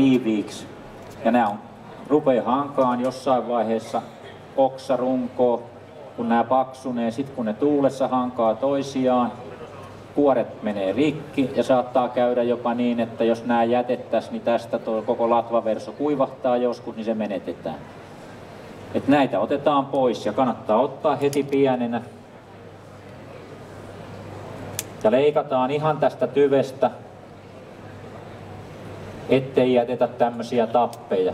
tiiviiksi. Ja nämä rupeaa hankaan jossain vaiheessa oksarunkoa, kun nämä paksunee, sitten kun ne tuulessa hankaa toisiaan, kuoret menee rikki ja saattaa käydä jopa niin, että jos nämä jätettäisiin, niin tästä tuo koko latvaverso kuivahtaa joskus, niin se menetetään. Et näitä otetaan pois ja kannattaa ottaa heti pienenä. Ja leikataan ihan tästä tyvestä, ettei jätetä tämmöisiä tappeja.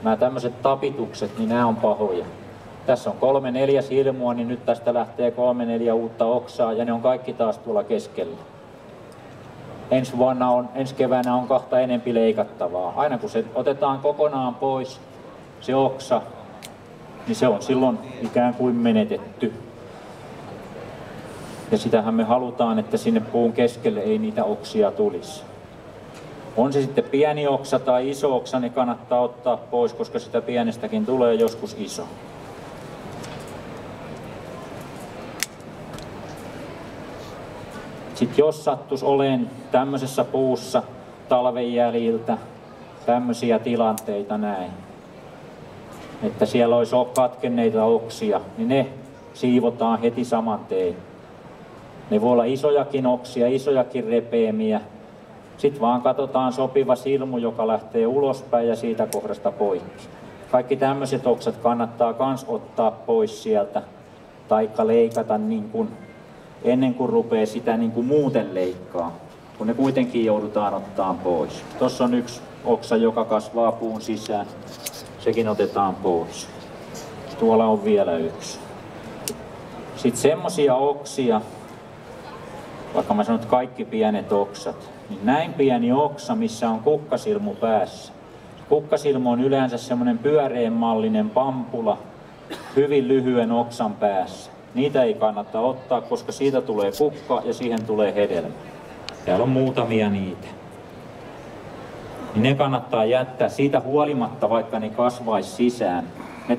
Nämä tämmöiset tapitukset, niin nämä on pahoja. Tässä on 3-4 silmua, niin nyt tästä lähtee 3-4 uutta oksaa ja ne on kaikki taas tuolla keskellä. Ensi keväänä on kahta enempi leikattavaa. Aina kun se otetaan kokonaan pois, se oksa, niin se on silloin ikään kuin menetetty. Ja sitähän me halutaan, että sinne puun keskelle ei niitä oksia tulisi. On se sitten pieni oksa tai iso oksa, niin kannattaa ottaa pois, koska sitä pienestäkin tulee joskus iso. Sitten jos sattuisi olemaan tämmöisessä puussa talven jäljiltä tämmöisiä tilanteita näin, että siellä olisi katkenneita oksia, niin ne siivotaan heti saman teen. Ne voi olla isojakin oksia, isojakin repeämiä. Sitten vaan katsotaan sopiva silmu, joka lähtee ulospäin ja siitä kohdasta poikki. Kaikki tämmöiset oksat kannattaa myös ottaa pois sieltä, taikka leikata niin kuin ennen kuin rupeaa sitä niin kuin muuten leikkaa, kun ne kuitenkin joudutaan ottaa pois. Tuossa on yksi oksa, joka kasvaa puun sisään. Sekin otetaan pois. Tuolla on vielä yksi. Sitten semmosia oksia, vaikka mä sanon, että kaikki pienet oksat, niin näin pieni oksa, missä on kukkasilmu päässä. Kukkasilmu on yleensä semmoinen pyöreänmallinen pampula, hyvin lyhyen oksan päässä. Niitä ei kannata ottaa, koska siitä tulee kukka ja siihen tulee hedelmä. Täällä on muutamia niitä. Niin ne kannattaa jättää siitä huolimatta, vaikka ne kasvaisi sisään. Ne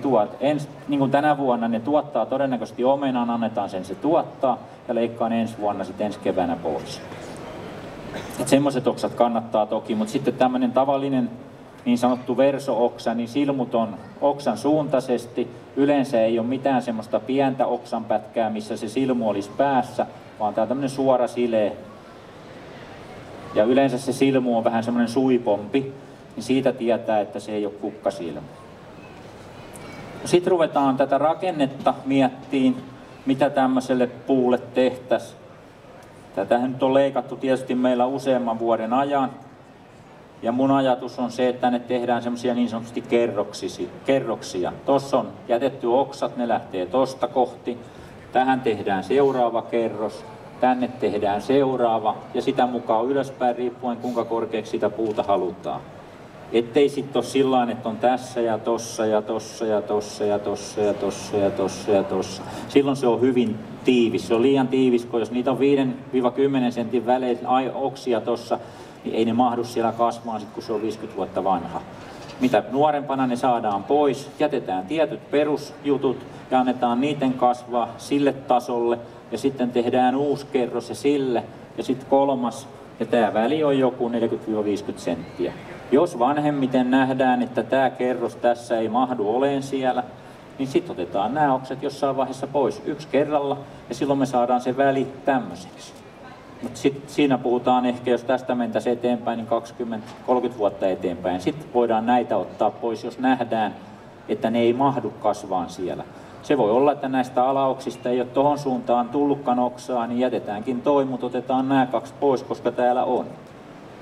niin kuin tänä vuonna ne tuottaa todennäköisesti omenan, annetaan sen se tuottaa ja leikkaan ensi vuonna sitten ensi keväänä pois. Semmoiset oksat kannattaa toki, mutta sitten tämmöinen tavallinen niin sanottu verso-oksa, niin silmut on oksan suuntaisesti. Yleensä ei ole mitään semmoista pientä oksanpätkää, missä se silmu olisi päässä, vaan tää on tämmöinen suora sileä. Ja yleensä se silmu on vähän semmoinen suipompi, niin siitä tietää, että se ei ole kukkasilmu. Sitten ruvetaan tätä rakennetta miettiin, mitä tämmöiselle puulle tehtäisiin. Tätähän nyt on leikattu tietysti meillä useamman vuoden ajan. Ja mun ajatus on se, että tänne tehdään semmoisia niin sanotusti kerroksia. Tuossa on jätetty oksat, ne lähtee tosta kohti. Tähän tehdään seuraava kerros, tänne tehdään seuraava ja sitä mukaan ylöspäin riippuen kuinka korkeaksi sitä puuta halutaan. Ettei sitten ole sillain, että on tässä ja tossa ja tossa ja tossa ja tossa ja tossa ja tossa ja tossa. Silloin se on hyvin tiivis. Se on liian tiivis, kun jos niitä on 5-10 sentin välein oksia tossa, niin ei ne mahdu siellä kasvaan sit, kun se on 50 vuotta vanha. Mitä nuorempana ne saadaan pois, jätetään tietyt perusjutut ja annetaan niiden kasvaa sille tasolle ja sitten tehdään uusi kerros ja sille ja sitten kolmas ja tämä väli on joku 40-50 senttiä. Jos vanhemmiten nähdään, että tämä kerros tässä ei mahdu oleen siellä, niin sitten otetaan nämä oksat jossain vaiheessa pois yksi kerralla ja silloin me saadaan se väli tämmöiseksi. Mutta sitten siinä puhutaan ehkä, jos tästä mentäisiin eteenpäin, niin 20-30 vuotta eteenpäin. Sitten voidaan näitä ottaa pois, jos nähdään, että ne ei mahdu kasvaan siellä. Se voi olla, että näistä alaoksista ei ole tohon suuntaan tullutkaan oksaa, niin jätetäänkin toi, mutta otetaan nämä kaksi pois, koska täällä on.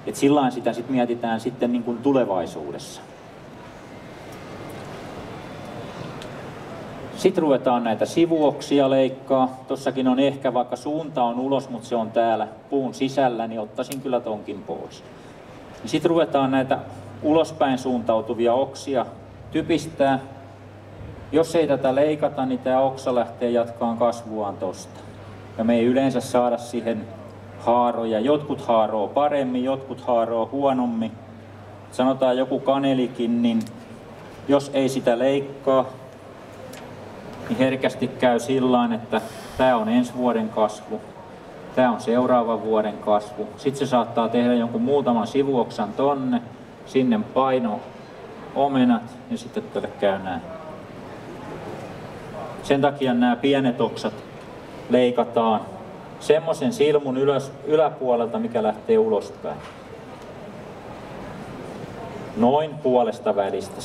Et sillain sitä sitten mietitään sitten niin kuin tulevaisuudessa. Sitten ruvetaan näitä sivuoksia leikkaa. Tossakin on ehkä, vaikka suunta on ulos, mutta se on täällä puun sisällä, niin ottaisin kyllä tonkin pois. Sitten ruvetaan näitä ulospäin suuntautuvia oksia typistää. Jos ei tätä leikata, niin tämä oksa lähtee jatkaan kasvuaan tosta. Ja me ei yleensä saada siihen haaroja. Jotkut haaroo paremmin, jotkut haaroo huonommin. Sanotaan joku kanelikin, niin jos ei sitä leikkaa, niin herkästi käy sillain, että tämä on ensi vuoden kasvu, tämä on seuraavan vuoden kasvu. Sitten se saattaa tehdä jonkun muutaman sivuoksan tonne sinne paino omenat ja sitten tälle käy näin. Sen takia nämä pienet oksat leikataan semmoisen silmun yläpuolelta, mikä lähtee ulospäin. Noin puolesta välistä.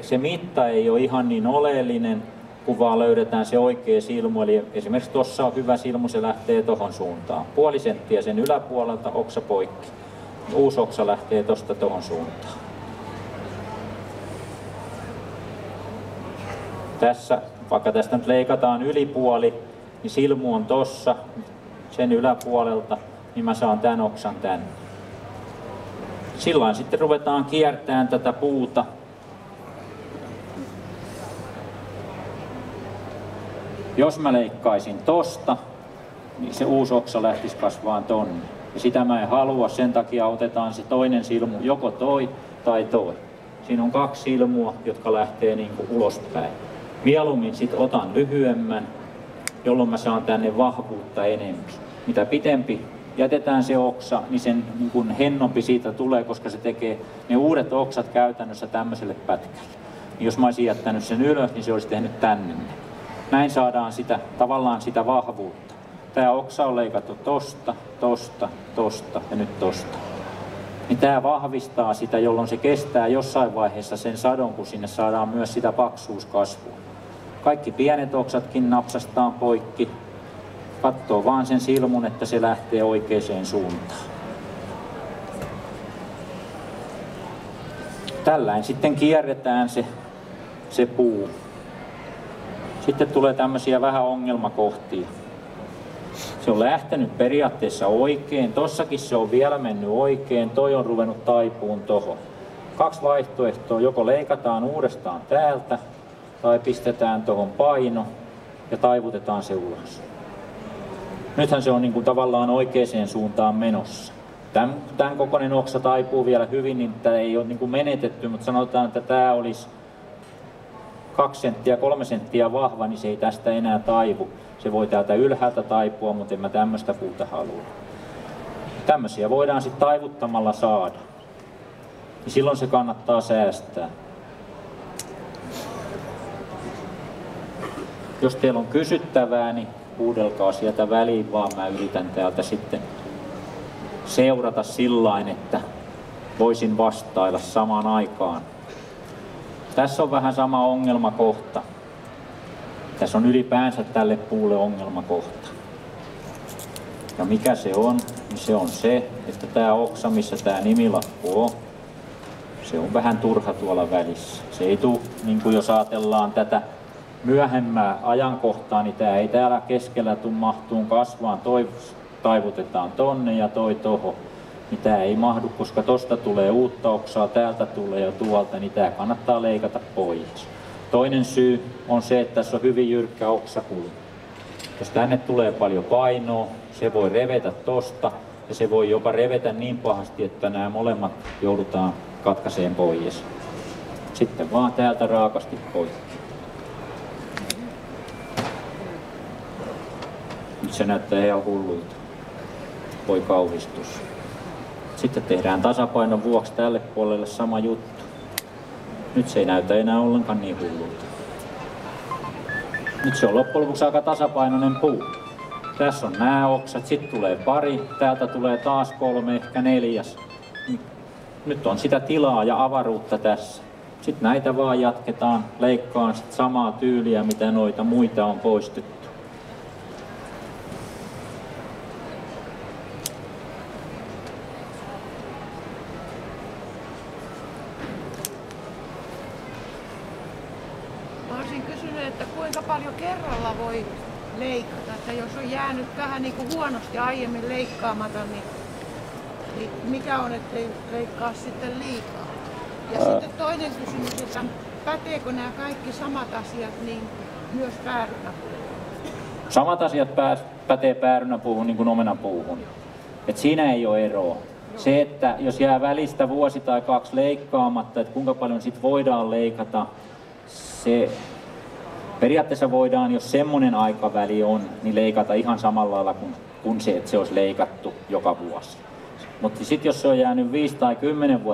Se mitta ei ole ihan niin oleellinen, kun vaan löydetään se oikea silmu. Eli esimerkiksi tuossa on hyvä silmu, se lähtee tohon suuntaan. Puoli senttiä sen yläpuolelta, oksa poikki. Uusi oksa lähtee tosta tohon suuntaan. Tässä, vaikka tästä nyt leikataan ylipuoli, niin silmu on tossa, sen yläpuolelta, niin mä saan tämän oksan tänne. Silloin sitten ruvetaan kiertämään tätä puuta. Jos mä leikkaisin tosta, niin se uusi oksa lähtisi kasvaan tonne. Ja sitä mä en halua, sen takia otetaan se toinen silmu, joko toi tai toi. Siinä on 2 silmua, jotka lähtee niin kuin ulospäin. Mieluummin sit otan lyhyemmän, jolloin mä saan tänne vahvuutta enemmän. Mitä pitempi jätetään se oksa, niin sen niin kun hennompi siitä tulee, koska se tekee ne uudet oksat käytännössä tämmöiselle pätkälle. Jos mä olisin jättänyt sen ylös, niin se olisi tehnyt tänne. Näin saadaan tavallaan sitä vahvuutta. Tää oksa on leikattu tosta, tosta, tosta ja nyt tosta. Niin tää vahvistaa sitä, jolloin se kestää jossain vaiheessa sen sadon, kun sinne saadaan myös sitä paksuuskasvua. Kaikki pienet oksatkin napsastaan poikki. Katsoo vaan sen silmun, että se lähtee oikeaan suuntaan. Tällainen sitten kierretään se puu. Sitten tulee tämmöisiä vähän ongelmakohtia. Se on lähtenyt periaatteessa oikein. Tossakin se on vielä mennyt oikein. Toi on ruvennut taipuun tohon. 2 vaihtoehtoa. Joko leikataan uudestaan täältä tai pistetään tohon paino ja taivutetaan se ulos. Nythän se on niin kuin tavallaan oikeaan suuntaan menossa. Tämän kokoinen oksa taipuu vielä hyvin, niin tämä ei ole niin kuin menetetty, mutta sanotaan, että tämä olisi 2 senttiä, 3 senttiä vahva, niin se ei tästä enää taivu. Se voi täältä ylhäältä taipua, mutta en mä tämmöistä puuta halua. Tämmöisiä voidaan sitten taivuttamalla saada. Ja silloin se kannattaa säästää. Jos teillä on kysyttävää, niin huudelkaa sieltä väliin, vaan mä yritän täältä sitten seurata sillain, että voisin vastailla samaan aikaan. Tässä on vähän sama ongelmakohta. Tässä on ylipäänsä tälle puulle ongelmakohta. Ja mikä se on? Niin se on se, että tämä oksa, missä tämä nimilappu on, se on vähän turha tuolla välissä. Se ei tule, niin kuin jos ajatellaan tätä myöhemmää ajankohtaa, niin tämä ei täällä keskellä tule mahtuun kasvaan. Toi taivutetaan tonne ja toi toho. Niin tämä ei mahdu, koska tosta tulee uutta oksaa, täältä tulee ja tuolta, niin tämä kannattaa leikata pois. Toinen syy on se, että tässä on hyvin jyrkkä oksakulma. Jos tänne tulee paljon painoa, se voi revetä tosta ja se voi jopa revetä niin pahasti, että nämä molemmat joudutaan katkaiseen pois. Sitten vaan täältä raakasti poikki. Nyt se näyttää ihan hullulta. Voi kauhistus. Sitten tehdään tasapainon vuoksi tälle puolelle sama juttu. Nyt se ei näytä enää ollenkaan niin hullulta. Nyt se on loppujen lopuksi aika tasapainoinen puu. Tässä on nämä oksat, sitten tulee pari, täältä tulee taas 3, ehkä 4. Nyt on sitä tilaa ja avaruutta tässä. Sitten näitä vaan jatketaan, leikkaan sit samaa tyyliä, mitä noita muita on poistettu. Että kuinka paljon kerralla voi leikata, että jos on jäänyt vähän niin kuin huonosti aiemmin leikkaamaton, niin mikä on, ettei leikkaa sitten liikaa. Ja sitten toinen kysymys, että päteekö nämä kaikki samat asiat niin myös päärynäpuuhun? Samat asiat pätee päärynäpuuhun niin kuin omenapuuhun. Et siinä ei ole eroa. Se, että jos jää välistä vuosi tai 2 leikkaamatta, että kuinka paljon sit voidaan leikata, se periaatteessa voidaan, jos semmoinen aikaväli on, niin leikata ihan samalla lailla kuin se, että se olisi leikattu joka vuosi. Mutta sitten jos se on jäänyt 5 tai 10 vuotta,